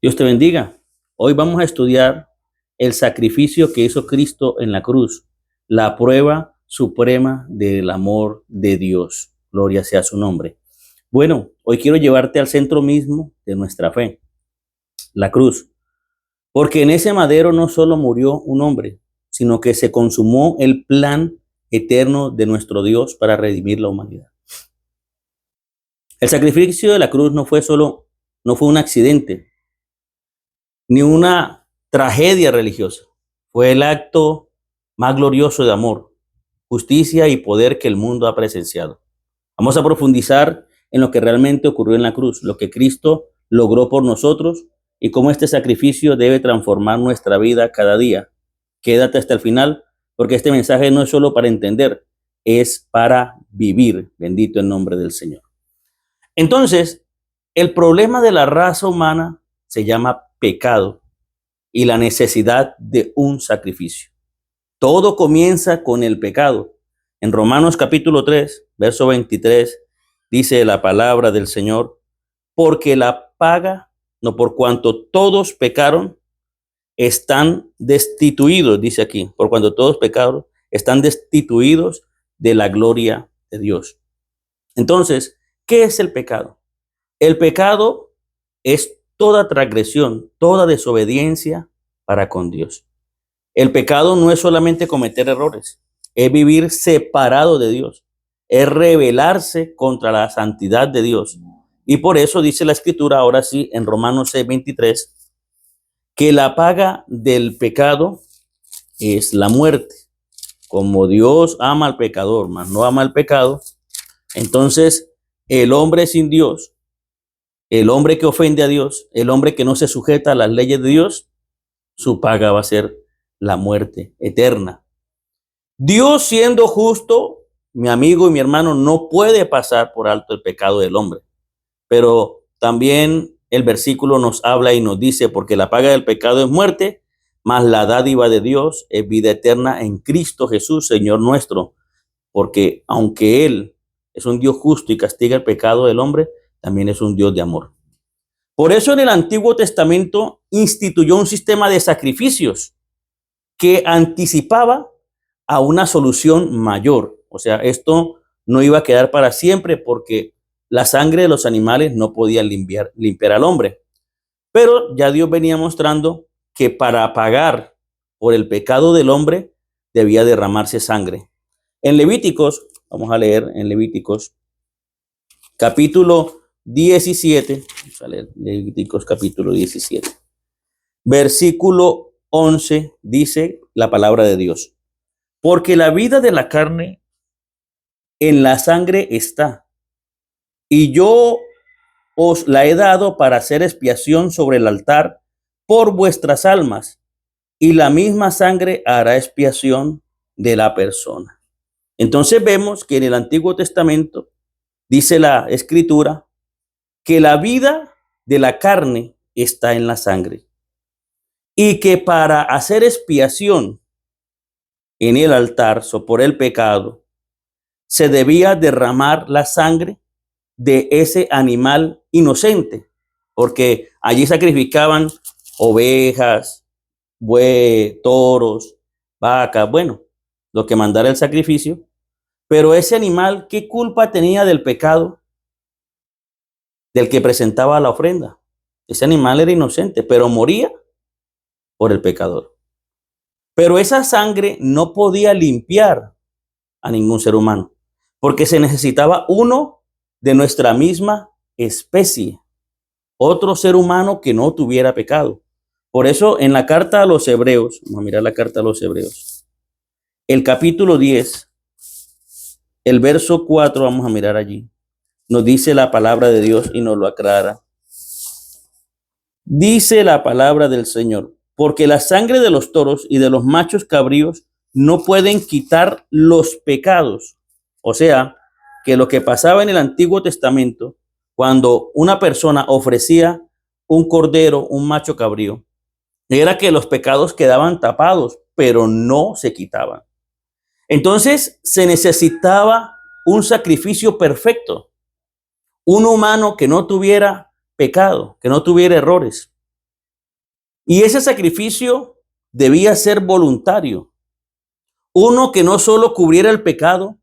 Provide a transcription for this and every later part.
Dios te bendiga. Hoy vamos a estudiar el sacrificio que hizo Cristo en la cruz, la prueba suprema del amor de Dios. Gloria sea su nombre. Bueno, hoy quiero llevarte al centro mismo de nuestra fe, la cruz, porque en ese madero no solo murió un hombre, sino que se consumó el plan eterno de nuestro Dios para redimir la humanidad. El sacrificio de la cruz no fue un accidente, ni una tragedia religiosa. Fue el acto más glorioso de amor, justicia y poder que el mundo ha presenciado. Vamos a profundizar en lo que realmente ocurrió en la cruz, lo que Cristo logró por nosotros y cómo este sacrificio debe transformar nuestra vida cada día. Quédate hasta el final, porque este mensaje no es solo para entender, es para vivir. Bendito el nombre del Señor. Entonces, el problema de la raza humana se llama pecado y la necesidad de un sacrificio. Todo comienza con el pecado. En Romanos capítulo 3, verso 23, dice la palabra del Señor, porque la paga, no por cuanto todos pecaron, están destituidos, dice aquí, por cuanto todos pecaron, están destituidos de la gloria de Dios. Entonces, ¿qué es el pecado? El pecado es toda transgresión, toda desobediencia para con Dios. El pecado no es solamente cometer errores, es vivir separado de Dios, es rebelarse contra la santidad de Dios. Y por eso dice la Escritura, ahora sí, en Romanos 6:23, que la paga del pecado es la muerte. Como Dios ama al pecador, mas no ama el pecado, entonces el hombre sin Dios, el hombre que ofende a Dios, el hombre que no se sujeta a las leyes de Dios, su paga va a ser la muerte eterna. Dios, siendo justo, mi amigo y mi hermano, no puede pasar por alto el pecado del hombre. Pero también el versículo nos habla y nos dice, porque la paga del pecado es muerte, mas la dádiva de Dios es vida eterna en Cristo Jesús, Señor nuestro. Porque aunque Él es un Dios justo y castiga el pecado del hombre, también es un Dios de amor. Por eso en el Antiguo Testamento instituyó un sistema de sacrificios que anticipaba a una solución mayor. O sea, esto no iba a quedar para siempre porque la sangre de los animales no podía limpiar al hombre. Pero ya Dios venía mostrando que para pagar por el pecado del hombre debía derramarse sangre. En Levíticos, vamos a leer en Levíticos, capítulo 17, vamos a leer Levíticos capítulo 17, versículo 11, dice la palabra de Dios. Porque la vida de la carne en la sangre está, y yo os la he dado para hacer expiación sobre el altar por vuestras almas, y la misma sangre hará expiación de la persona. Entonces vemos que en el Antiguo Testamento dice la Escritura que la vida de la carne está en la sangre y que para hacer expiación en el altar por el pecado se debía derramar la sangre de ese animal inocente, porque allí sacrificaban ovejas, bueyes, toros, vacas, bueno, lo que mandara el sacrificio. Pero ese animal, ¿qué culpa tenía del pecado del que presentaba la ofrenda? Ese animal era inocente, pero moría por el pecador. Pero esa sangre no podía limpiar a ningún ser humano, porque se necesitaba uno de nuestra misma especie, otro ser humano que no tuviera pecado. Por eso en la carta a los Hebreos, vamos a mirar la carta a los Hebreos, el capítulo 10, el verso 4, vamos a mirar allí. Nos dice la palabra de Dios y nos lo aclara. Dice la palabra del Señor, porque la sangre de los toros y de los machos cabríos no pueden quitar los pecados. O sea, que lo que pasaba en el Antiguo Testamento, cuando una persona ofrecía un cordero, un macho cabrío, era que los pecados quedaban tapados, pero no se quitaban. Entonces se necesitaba un sacrificio perfecto, un humano que no tuviera pecado, que no tuviera errores. Y ese sacrificio debía ser voluntario. Uno que no solo cubriera el pecado,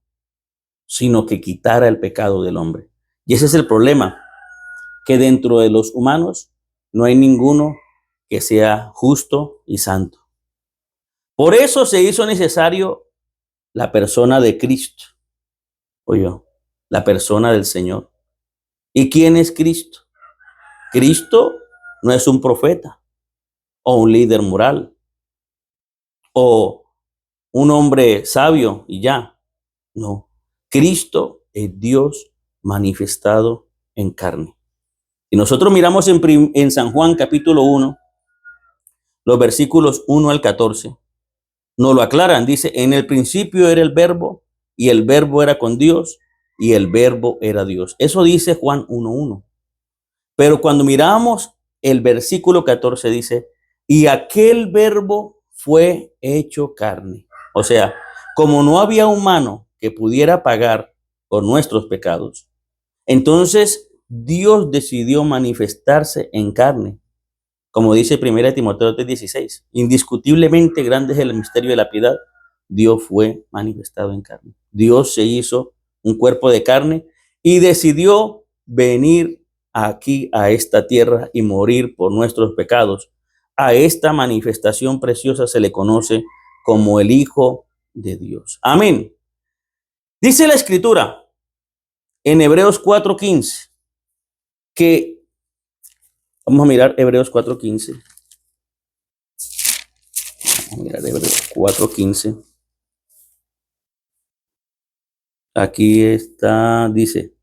sino que quitara el pecado del hombre. Y ese es el problema, que dentro de los humanos no hay ninguno que sea justo y santo. Por eso se hizo necesario la persona de Cristo, la persona del Señor. ¿Y quién es Cristo? Cristo no es un profeta o un líder moral o un hombre sabio y ya. No, Cristo es Dios manifestado en carne. Y nosotros miramos en San Juan capítulo 1, los versículos 1 al 14, nos lo aclaran. Dice, en el principio era el verbo y el verbo era con Dios y el verbo era Dios. Eso dice Juan 1:1. Pero cuando miramos el versículo 14 dice, y aquel verbo fue hecho carne. O sea, como no había humano que pudiera pagar por nuestros pecados, entonces Dios decidió manifestarse en carne. Como dice 1 Timoteo 3:16, indiscutiblemente grande es el misterio de la piedad. Dios fue manifestado en carne. Dios se hizo un cuerpo de carne y decidió venir aquí a esta tierra y morir por nuestros pecados. A esta manifestación preciosa se le conoce como el Hijo de Dios. Amén. Dice la Escritura en Hebreos 4:15 que, vamos a mirar Hebreos 4:15. Vamos a mirar Hebreos 4:15. Aquí está, dice,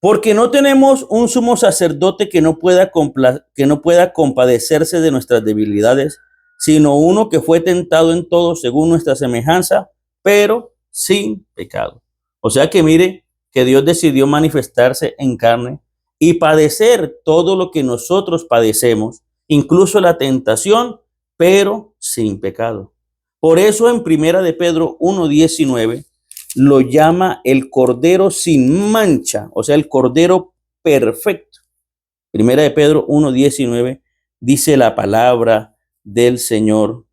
porque no tenemos un sumo sacerdote que no pueda compadecerse de nuestras debilidades, sino uno que fue tentado en todo según nuestra semejanza, pero sin pecado. O sea que mire que Dios decidió manifestarse en carne y padecer todo lo que nosotros padecemos, incluso la tentación, pero sin pecado. Por eso en Primera de Pedro 1:19 lo llama el Cordero sin mancha, o sea, el Cordero perfecto. Primera de Pedro 1:19 dice la palabra del Señor.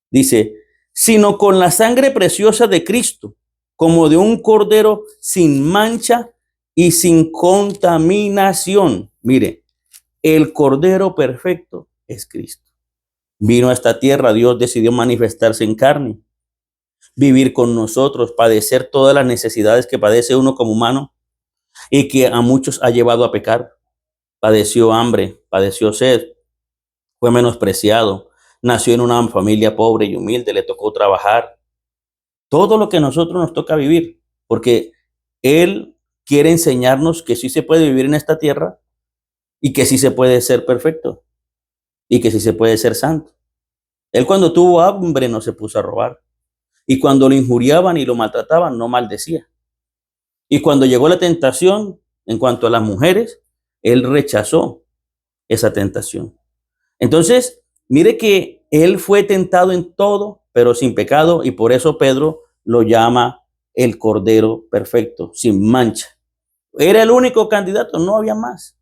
Dice, sino con la sangre preciosa de Cristo, como de un cordero sin mancha y sin contaminación. Mire, el Cordero perfecto es Cristo. Vino a esta tierra, Dios decidió manifestarse en carne, vivir con nosotros, padecer todas las necesidades que padece uno como humano y que a muchos ha llevado a pecar. Padeció hambre, padeció sed, fue menospreciado, nació en una familia pobre y humilde, le tocó trabajar. Todo lo que a nosotros nos toca vivir, porque Él quiere enseñarnos que sí se puede vivir en esta tierra y que sí se puede ser perfecto y que sí se puede ser santo. Él cuando tuvo hambre no se puso a robar. Y cuando lo injuriaban y lo maltrataban, no maldecía. Y cuando llegó la tentación, en cuanto a las mujeres, él rechazó esa tentación. Entonces, mire que él fue tentado en todo, pero sin pecado, y por eso Pedro lo llama el Cordero perfecto, sin mancha. Era el único candidato, no había más.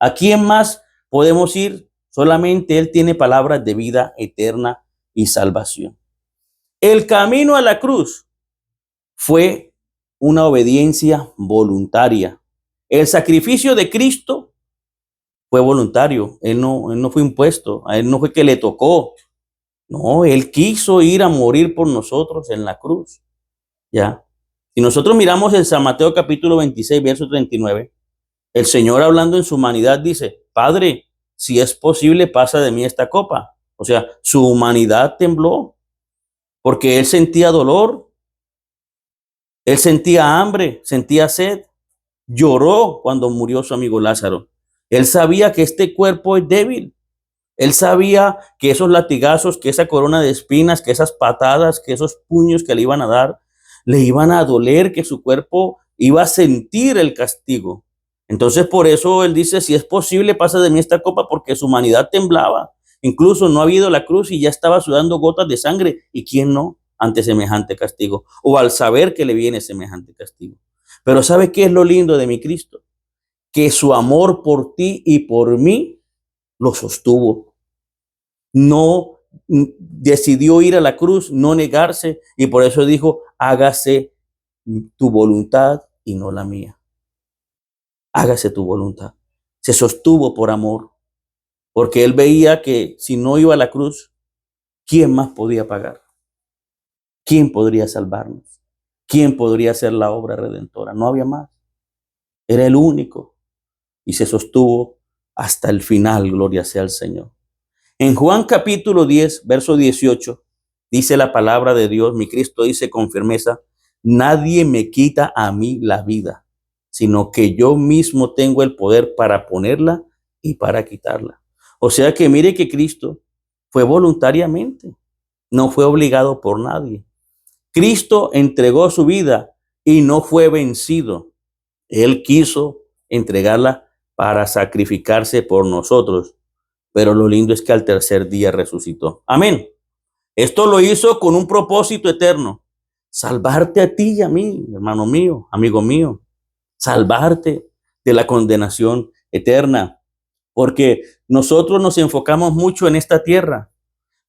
¿A quién más podemos ir? Solamente él tiene palabras de vida eterna y salvación. El camino a la cruz fue una obediencia voluntaria. El sacrificio de Cristo fue voluntario. Él no fue impuesto. A él no fue que le tocó. No, él quiso ir a morir por nosotros en la cruz. Ya. Si nosotros miramos en San Mateo capítulo 26, verso 39, el Señor hablando en su humanidad dice, Padre, si es posible, pasa de mí esta copa. O sea, su humanidad tembló porque él sentía dolor, él sentía hambre, sentía sed, lloró cuando murió su amigo Lázaro. Él sabía que este cuerpo es débil. Él sabía que esos latigazos, que esa corona de espinas, que esas patadas, que esos puños que le iban a dar, le iban a doler, que su cuerpo iba a sentir el castigo. Entonces por eso él dice, si es posible, pasa de mí esta copa, porque su humanidad temblaba. Incluso no ha habido la cruz y ya estaba sudando gotas de sangre. ¿Y quién no ante semejante castigo? O al saber que le viene semejante castigo. Pero ¿sabe qué es lo lindo de mi Cristo? Que su amor por ti y por mí lo sostuvo. no decidió ir a la cruz, no negarse, y por eso dijo, hágase tu voluntad y no la mía. Hágase tu voluntad. Se sostuvo por amor, porque él veía que si no iba a la cruz, ¿quién más podía pagar? ¿Quién podría salvarnos? ¿Quién podría hacer la obra redentora? No había más. Era el único y se sostuvo hasta el final, gloria sea al Señor. En Juan capítulo 10, verso 18, dice la palabra de Dios, mi Cristo dice con firmeza, nadie me quita a mí la vida, sino que yo mismo tengo el poder para ponerla y para quitarla. O sea que mire que Cristo fue voluntariamente, no fue obligado por nadie. Cristo entregó su vida y no fue vencido. Él quiso entregarla para sacrificarse por nosotros. Pero lo lindo es que al tercer día resucitó. Amén. Esto lo hizo con un propósito eterno. Salvarte a ti y a mí, hermano mío, amigo mío. Salvarte de la condenación eterna. Porque nosotros nos enfocamos mucho en esta tierra.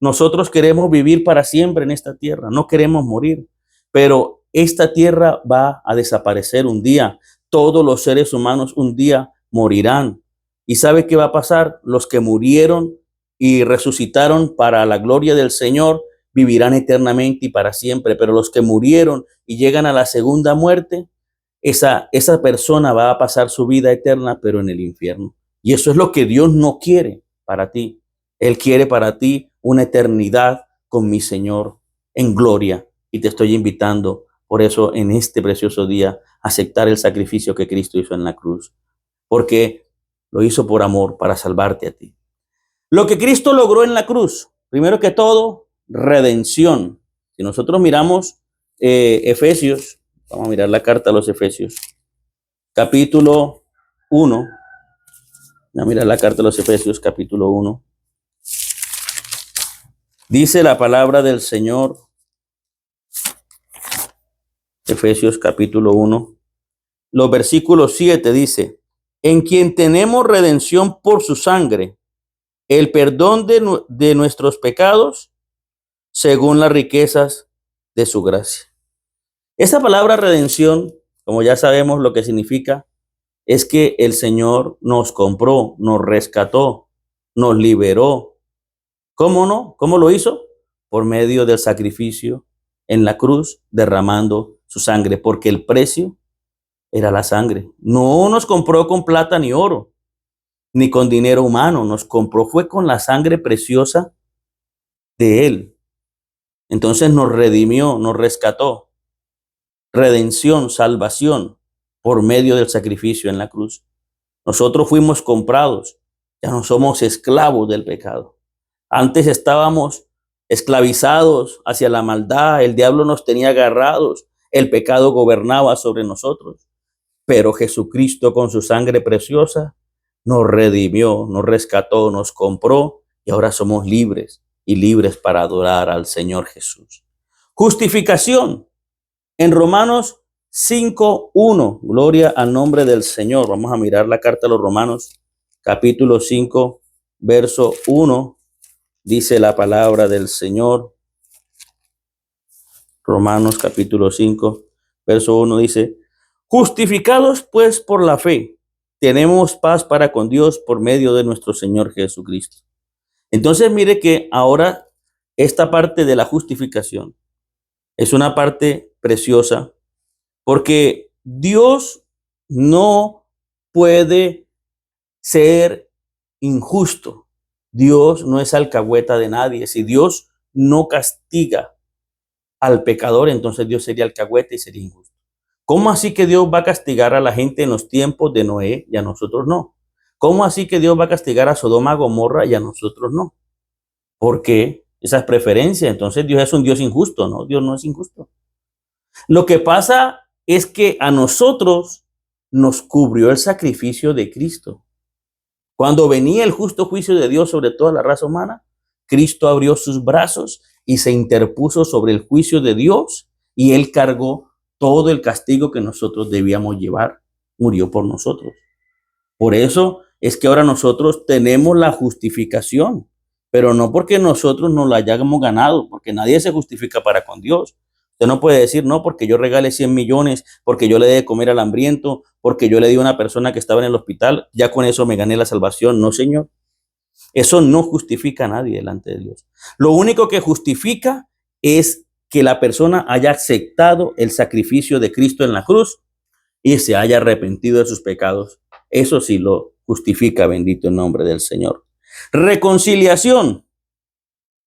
Nosotros queremos vivir para siempre en esta tierra. No queremos morir. Pero esta tierra va a desaparecer un día. Todos los seres humanos un día morirán. ¿Y sabe qué va a pasar? Los que murieron y resucitaron para la gloria del Señor vivirán eternamente y para siempre. Pero los que murieron y llegan a la segunda muerte, esa persona va a pasar su vida eterna, pero en el infierno. Y eso es lo que Dios no quiere para ti. Él quiere para ti una eternidad con mi Señor en gloria. Y te estoy invitando, por eso, en este precioso día, a aceptar el sacrificio que Cristo hizo en la cruz. Porque lo hizo por amor, para salvarte a ti. Lo que Cristo logró en la cruz, primero que todo, redención. Si nosotros miramos Efesios, vamos a mirar la carta a los Efesios, capítulo 1. Vamos a mirar la carta a los Efesios, capítulo 1. Dice la palabra del Señor, Efesios capítulo 1, los versículos 7 dice, en quien tenemos redención por su sangre, el perdón de nuestros pecados, según las riquezas de su gracia. Esa palabra redención, como ya sabemos lo que significa, es que el Señor nos compró, nos rescató, nos liberó. ¿Cómo no? ¿Cómo lo hizo? Por medio del sacrificio en la cruz, derramando su sangre, porque el precio era la sangre. No nos compró con plata ni oro, ni con dinero humano, nos compró fue con la sangre preciosa de Él. Entonces nos redimió, nos rescató. Redención, salvación, por medio del sacrificio en la cruz. Nosotros fuimos comprados, ya no somos esclavos del pecado. Antes estábamos esclavizados hacia la maldad, el diablo nos tenía agarrados, el pecado gobernaba sobre nosotros. Pero Jesucristo con su sangre preciosa nos redimió, nos rescató, nos compró y ahora somos libres y libres para adorar al Señor Jesús. Justificación. En Romanos 5:1, gloria al nombre del Señor. Vamos a mirar la carta a los Romanos, capítulo 5, verso 1. Dice la palabra del Señor. Romanos capítulo 5, verso 1 dice, justificados pues por la fe, tenemos paz para con Dios por medio de nuestro Señor Jesucristo. Entonces mire que ahora esta parte de la justificación es una parte preciosa porque Dios no puede ser injusto. Dios no es alcahueta de nadie. Si Dios no castiga al pecador, entonces Dios sería alcahueta y sería injusto. ¿Cómo así que Dios va a castigar a la gente en los tiempos de Noé y a nosotros no? ¿Cómo así que Dios va a castigar a Sodoma, Gomorra y a nosotros no? ¿Por qué? Esa es preferencia. Entonces Dios es un Dios injusto, ¿no? Dios no es injusto. Lo que pasa es que a nosotros nos cubrió el sacrificio de Cristo. Cuando venía el justo juicio de Dios sobre toda la raza humana, Cristo abrió sus brazos y se interpuso sobre el juicio de Dios y Él cargó todo el castigo que nosotros debíamos llevar. Murió por nosotros. Por eso es que ahora nosotros tenemos la justificación. pero no porque nosotros nos la hayamos ganado, porque nadie se justifica para con Dios. Usted no puede decir, no, porque yo regale 100 millones, porque yo le dé de comer al hambriento, porque yo le di a una persona que estaba en el hospital, ya con eso me gané la salvación. No, Señor. Eso no justifica a nadie delante de Dios. Lo único que justifica es que la persona haya aceptado el sacrificio de Cristo en la cruz y se haya arrepentido de sus pecados. Eso sí lo justifica, bendito el nombre del Señor. Reconciliación.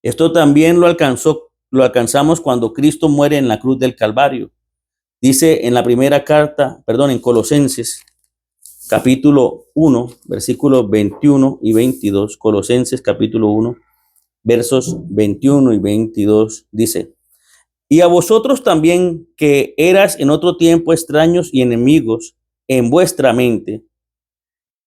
Esto también lo alcanzamos cuando Cristo muere en la cruz del Calvario. Dice en la primera carta, perdón, en Colosenses, capítulo 1, versículos 21 y 22. Colosenses, capítulo 1, versos 21 y 22, dice: y a vosotros también, que eras en otro tiempo extraños y enemigos en vuestra mente,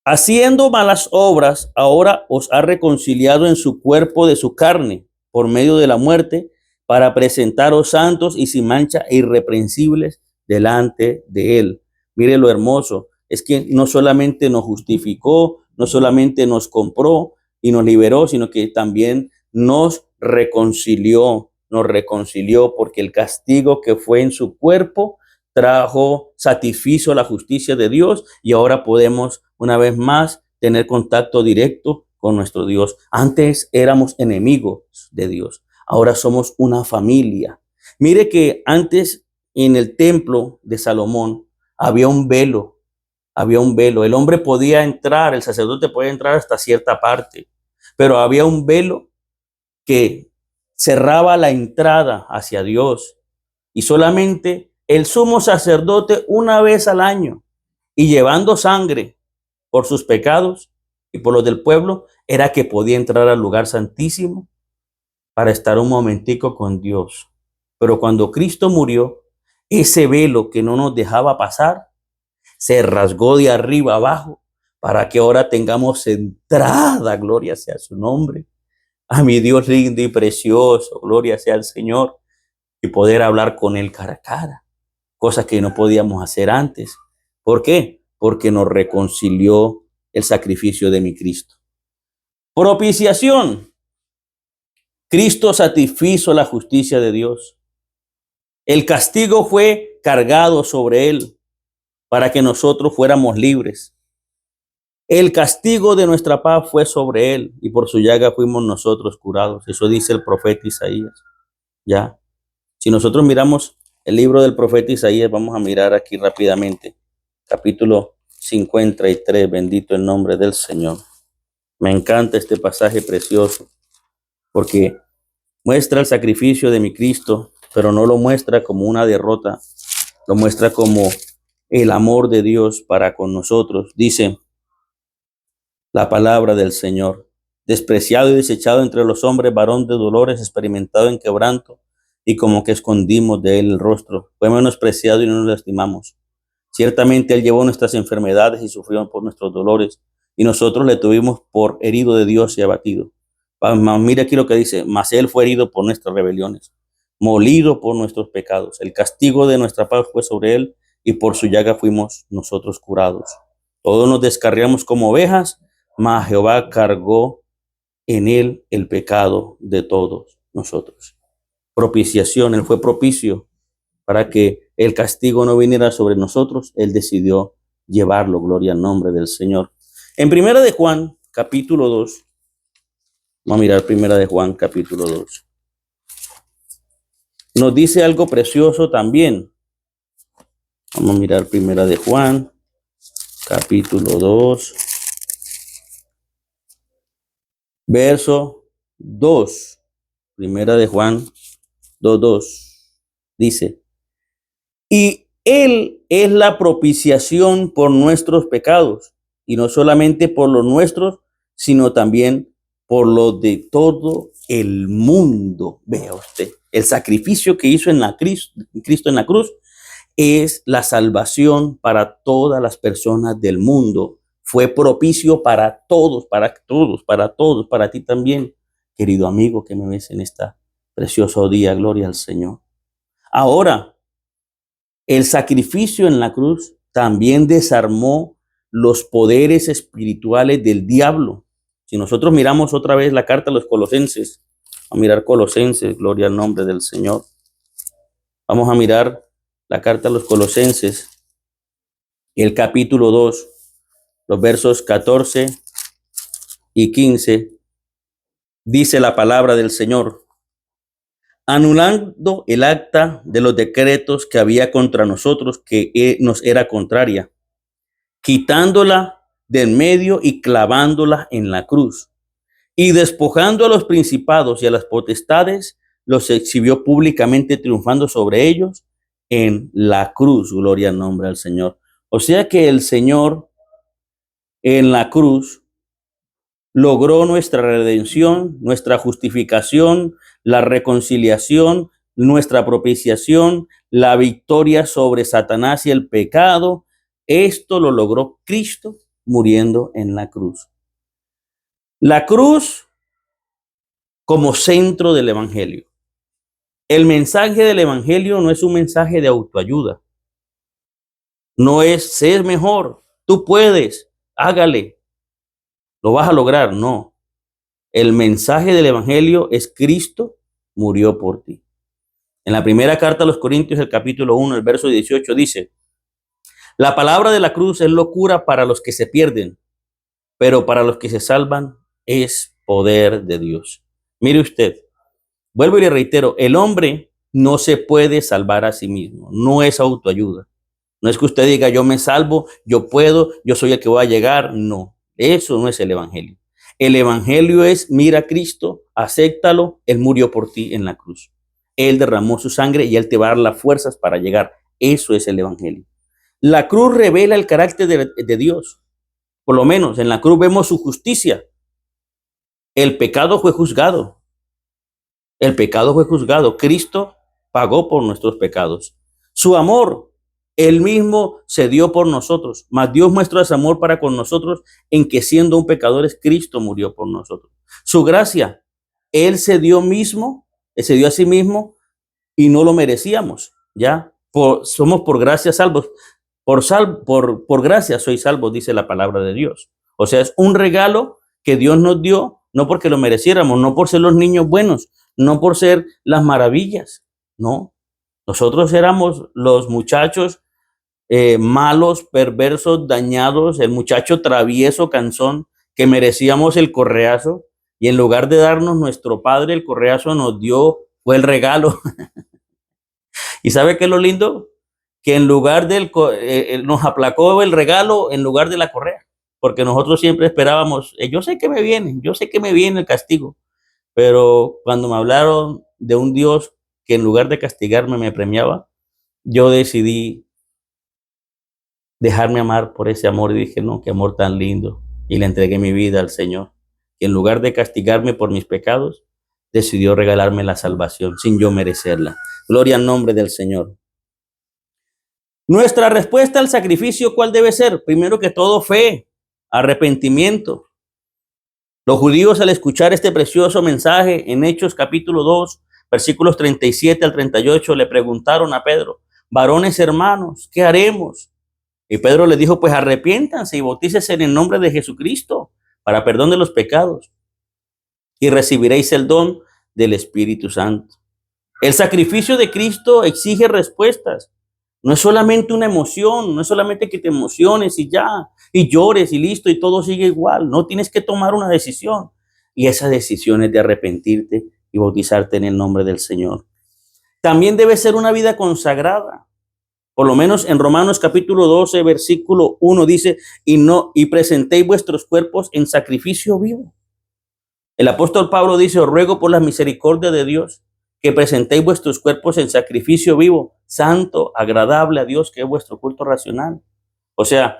haciendo malas obras, ahora os ha reconciliado en su cuerpo de su carne, por medio de la muerte, para presentaros santos y sin mancha e irreprensibles delante de él. Mire lo hermoso, es que no solamente nos justificó, no solamente nos compró y nos liberó, sino que también nos reconcilió porque el castigo que fue en su cuerpo satisfizo la justicia de Dios, y ahora podemos una vez más tener contacto directo con nuestro Dios. Antes éramos enemigos de Dios, ahora somos una familia. Mire que antes en el templo de Salomón había un velo, El hombre podía entrar, el sacerdote podía entrar hasta cierta parte, pero había un velo que cerraba la entrada hacia Dios, y solamente el sumo sacerdote una vez al año, y llevando sangre por sus pecados y por los del pueblo, era que podía entrar al lugar santísimo para estar un momentico con Dios. Pero cuando Cristo murió, ese velo que no nos dejaba pasar se rasgó de arriba abajo, para que ahora tengamos entrada, gloria sea su nombre, a mi Dios lindo y precioso, gloria sea al Señor, y poder hablar con él cara a cara, cosas que no podíamos hacer antes. ¿Por qué? Porque nos reconcilió el sacrificio de mi Cristo. Propiciación. Cristo satisfizo la justicia de Dios. El castigo fue cargado sobre él para que nosotros fuéramos libres. El castigo de nuestra paz fue sobre él, y por su llaga fuimos nosotros curados. Eso dice el profeta Isaías. Ya. Si nosotros miramos el libro del profeta Isaías, vamos a mirar aquí rápidamente, capítulo 53, bendito el nombre del Señor. Me encanta este pasaje precioso, porque muestra el sacrificio de mi Cristo, pero no lo muestra como una derrota, lo muestra como el amor de Dios para con nosotros. Dice la palabra del Señor: despreciado y desechado entre los hombres, varón de dolores, experimentado en quebranto, y como que escondimos de él el rostro. Fue menospreciado y no nos lastimamos. Ciertamente él llevó nuestras enfermedades y sufrió por nuestros dolores, y nosotros le tuvimos por herido de Dios y abatido. Mira aquí lo que dice: mas él fue herido por nuestras rebeliones, molido por nuestros pecados. El castigo de nuestra paz fue sobre él, y por su llaga fuimos nosotros curados. Todos nos descarriamos como ovejas, mas Jehová cargó en él el pecado de todos nosotros. Propiciación, él fue propicio para que el castigo no viniera sobre nosotros. Él decidió llevarlo, gloria al nombre del Señor. En Primera de Juan, capítulo 2, vamos a mirar Primera de Juan, capítulo 2. Nos dice algo precioso también. Vamos a mirar Primera de Juan, capítulo 2, verso 2. Primera de Juan 2:2. Dice: y él es la propiciación por nuestros pecados, y no solamente por los nuestros, sino también por los de todo el mundo. Vea usted, el sacrificio que hizo Cristo en la cruz es la salvación para todas las personas del mundo. Fue propicio para todos, para ti también, querido amigo que me ves en esta precioso día. Gloria al Señor. Ahora, el sacrificio en la cruz también desarmó los poderes espirituales del diablo. Si nosotros miramos otra vez la carta a los Colosenses, a mirar Colosenses, gloria al nombre del Señor. Vamos a mirar la carta a los Colosenses, el capítulo 2, los versos 14 y 15. Dice la palabra del Señor: anulando el acta de los decretos que había contra nosotros, que nos era contraria, quitándola de en medio y clavándola en la cruz. Y despojando a los principados y a las potestades, los exhibió públicamente, triunfando sobre ellos en la cruz. Gloria al nombre del Señor. O sea que el Señor en la cruz logró nuestra redención, nuestra justificación, la reconciliación, nuestra propiciación, la victoria sobre Satanás y el pecado. Esto lo logró Cristo muriendo en la cruz. La cruz como centro del evangelio. El mensaje del evangelio no es un mensaje de autoayuda. No es ser mejor, tú puedes, hágale, lo vas a lograr. No. El mensaje del evangelio es Cristo murió por ti. En la primera carta a los Corintios, el capítulo 1, el verso 18 dice: la palabra de la cruz es locura para los que se pierden, pero para los que se salvan es poder de Dios. Mire usted, vuelvo y le reitero, el hombre no se puede salvar a sí mismo, no es autoayuda. No es que usted diga, yo me salvo, yo puedo, yo soy el que voy a llegar. No, eso no es el evangelio. El evangelio es, mira a Cristo, acéptalo, Él murió por ti en la cruz. Él derramó su sangre y Él te va a dar las fuerzas para llegar. Eso es el evangelio. La cruz revela el carácter de Dios. Por lo menos en la cruz vemos su justicia. El pecado fue juzgado. El pecado fue juzgado. Cristo pagó por nuestros pecados. Su amor, Él mismo se dio por nosotros. Mas Dios muestra ese amor para con nosotros en que siendo un pecadores, Cristo murió por nosotros. Su gracia, Él se dio a sí mismo y no lo merecíamos. Ya somos por gracia salvos. Por gracia sois salvos, dice la palabra de Dios. O sea, es un regalo que Dios nos dio, no porque lo mereciéramos, no por ser los niños buenos, no por ser las maravillas, no. Nosotros éramos los muchachos malos, perversos, dañados, el muchacho travieso, cansón, que merecíamos el correazo, y en lugar de darnos nuestro Padre el correazo, fue el regalo. ¿Y sabe qué es lo lindo? Que en lugar nos aplacó el regalo en lugar de la correa, porque nosotros siempre esperábamos, yo sé que me viene el castigo, pero cuando me hablaron de un Dios que en lugar de castigarme me premiaba, yo decidí dejarme amar por ese amor y dije, no, qué amor tan lindo, y le entregué mi vida al Señor, que en lugar de castigarme por mis pecados, decidió regalarme la salvación sin yo merecerla. Gloria al nombre del Señor. Nuestra respuesta al sacrificio, ¿cuál debe ser? Primero que todo, fe, arrepentimiento. Los judíos, al escuchar este precioso mensaje en Hechos capítulo 2, versículos 37 al 38, le preguntaron a Pedro, varones hermanos, ¿qué haremos? Y Pedro le dijo, pues arrepiéntanse y bautícense en el nombre de Jesucristo para perdón de los pecados y recibiréis el don del Espíritu Santo. El sacrificio de Cristo exige respuestas. No es solamente una emoción, no es solamente que te emociones y ya, y llores y listo y todo sigue igual. No, tienes que tomar una decisión. Y esa decisión es de arrepentirte y bautizarte en el nombre del Señor. También debe ser una vida consagrada. Por lo menos en Romanos capítulo 12, versículo 1 dice, y presentéis vuestros cuerpos en sacrificio vivo. El apóstol Pablo dice, os ruego por la misericordia de Dios que presentéis vuestros cuerpos en sacrificio vivo, santo, agradable a Dios, que es vuestro culto racional. O sea,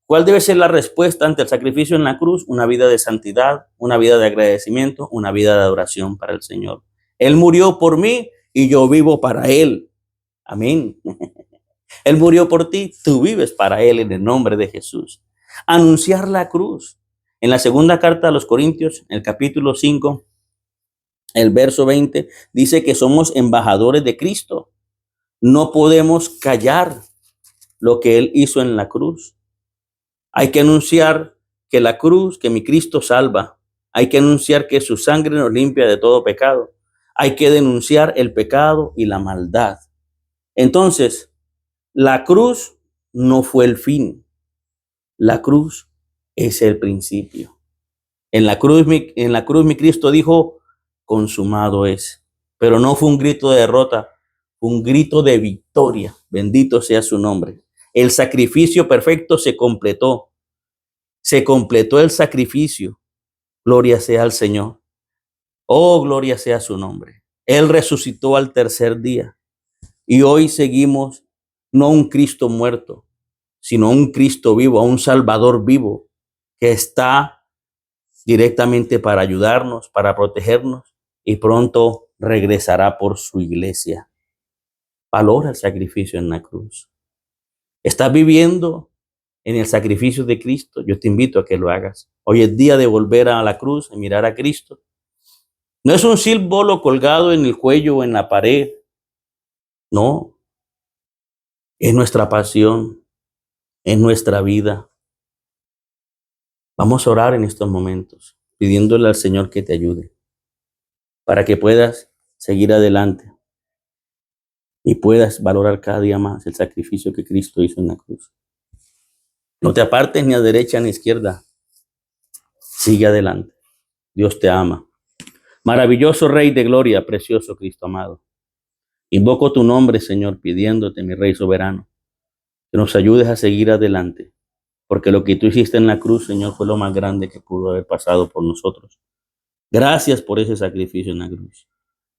¿cuál debe ser la respuesta ante el sacrificio en la cruz? Una vida de santidad, una vida de agradecimiento, una vida de adoración para el Señor. Él murió por mí y yo vivo para Él. Amén. Él murió por ti, tú vives para Él en el nombre de Jesús. Anunciar la cruz. En la segunda carta a los Corintios, en el capítulo 5, el verso 20, dice que somos embajadores de Cristo. No podemos callar lo que Él hizo en la cruz. Hay que anunciar que la cruz, que mi Cristo salva, Hay que anunciar que su sangre nos limpia de todo pecado. Hay que denunciar el pecado y la maldad. Entonces, la cruz no fue el fin. La cruz es el principio. En la cruz mi Cristo dijo, consumado es. Pero no fue un grito de derrota, fue un grito de victoria. Bendito sea su nombre. El sacrificio perfecto se completó. Se completó el sacrificio. Gloria sea al Señor. Oh, gloria sea su nombre. Él resucitó al tercer día. Y hoy seguimos no un Cristo muerto, sino un Cristo vivo, a un Salvador vivo que está directamente para ayudarnos, para protegernos y pronto regresará por su iglesia. Valora el sacrificio en la cruz. ¿Estás viviendo en el sacrificio de Cristo? Yo te invito a que lo hagas. Hoy es día de volver a la cruz y mirar a Cristo. No es un símbolo colgado en el cuello o en la pared. No, es nuestra pasión, es nuestra vida. Vamos a orar en estos momentos, pidiéndole al Señor que te ayude para que puedas seguir adelante y puedas valorar cada día más el sacrificio que Cristo hizo en la cruz. No te apartes ni a derecha ni a izquierda. Sigue adelante. Dios te ama. Maravilloso Rey de gloria, precioso Cristo amado. Invoco tu nombre, Señor, pidiéndote, mi Rey soberano, que nos ayudes a seguir adelante, porque lo que tú hiciste en la cruz, Señor, fue lo más grande que pudo haber pasado por nosotros. Gracias por ese sacrificio en la cruz.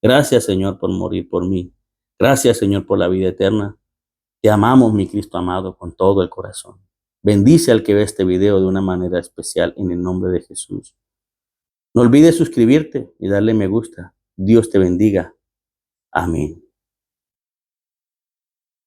Gracias, Señor, por morir por mí. Gracias, Señor, por la vida eterna. Te amamos, mi Cristo amado, con todo el corazón. Bendice al que ve este video de una manera especial en el nombre de Jesús. No olvides suscribirte y darle me gusta. Dios te bendiga. Amén.